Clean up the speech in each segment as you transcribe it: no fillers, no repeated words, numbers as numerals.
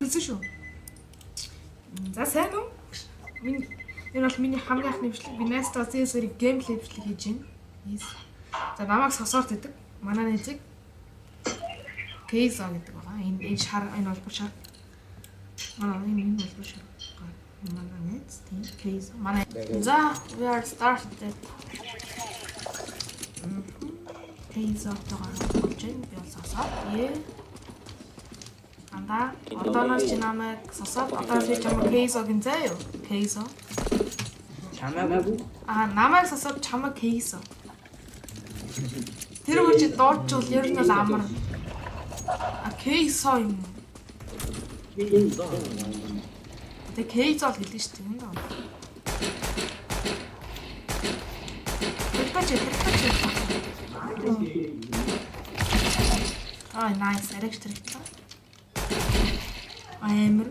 Үзэн шүү. За сайн уу? Энэ бол миний хамгийн анхны бичлэг. Би Nesta CS-ийн геймплей бичлэг хийж байна. Yes. За намайг сосорт гэдэг. Манай нэзэг Кейзо гэдэг байгаа. Энэ шар энэ бол шар. Энэ бол шар. Манай нэз тийм Кейзо. Манай. За we are started. Кейзо тоогоор болж байна. Би бол сосорт. Анда одооноос чи намайг сосоод одоо би чамайг Кейзо гин заяа юу? Кейзо. Чамайг намайг сосоод чамайг Кейзо. Тэр хүн чи дуудчвал ер нь л амар. Кейзо юм. Кейзо. Тэ Кейзо л хэлнэ шүү дээ. Тэрпэж. Nice. Эрэгтэй. Амар.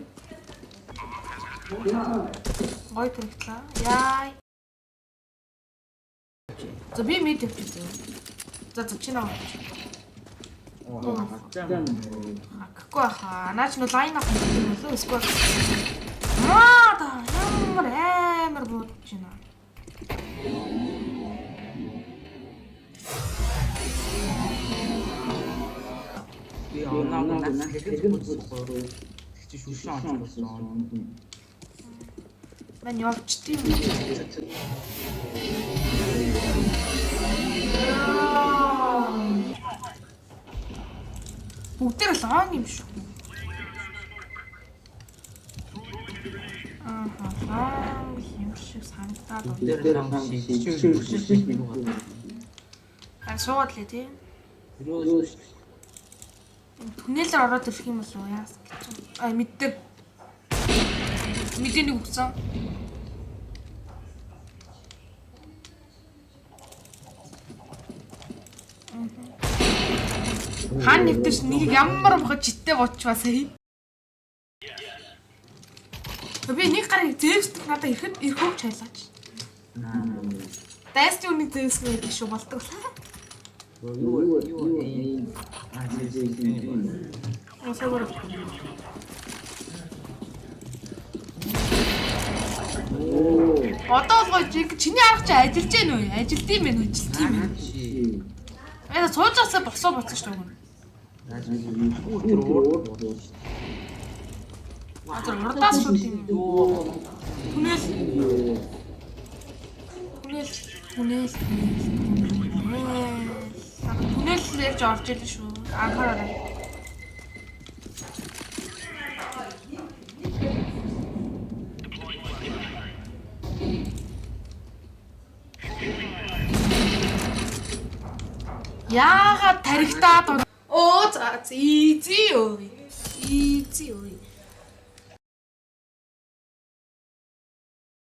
Гой тэрхлээ. Яй. За би мэд явчих. За чи наа. Гэхгүй хаа. Наач нь лайн ах юм болов уу? Эсвэл. Ямар бодож байна. Би оноо гэхэд чи шүшэн онцлосон. Мен явчтiin. Бүгдээр л он юм шүү. Юм шиг санагдаад Бүгдээр л он шиг байна. Суугаад лээ тий. Түнэлээр ороод ирэх юм болов уу яас гэж. Мэддэг. Мэдээний үгсэн. Хаан нэвтэрч нэг ямар бохож життэй бодчихваа сая. Би нэг гарыг зэвсдэг надад ирэхэд ирхөв чайлаач. Дайсны үнийг зэвсгэх гэдэг шүү болдог. Юу Савар. Одоо л гоё чиний арга чи ажиллаж гэнэ үү? Ажилд юм байна уу? Ажилт юм байна. Яа суужсаа босоо боцсон шүү дээ. Тэр урдаас шүү тийм. Түнэл ярьж орж ирлээ шүү. Анхаараа. Яагаад тарихтаад оо за easy ой.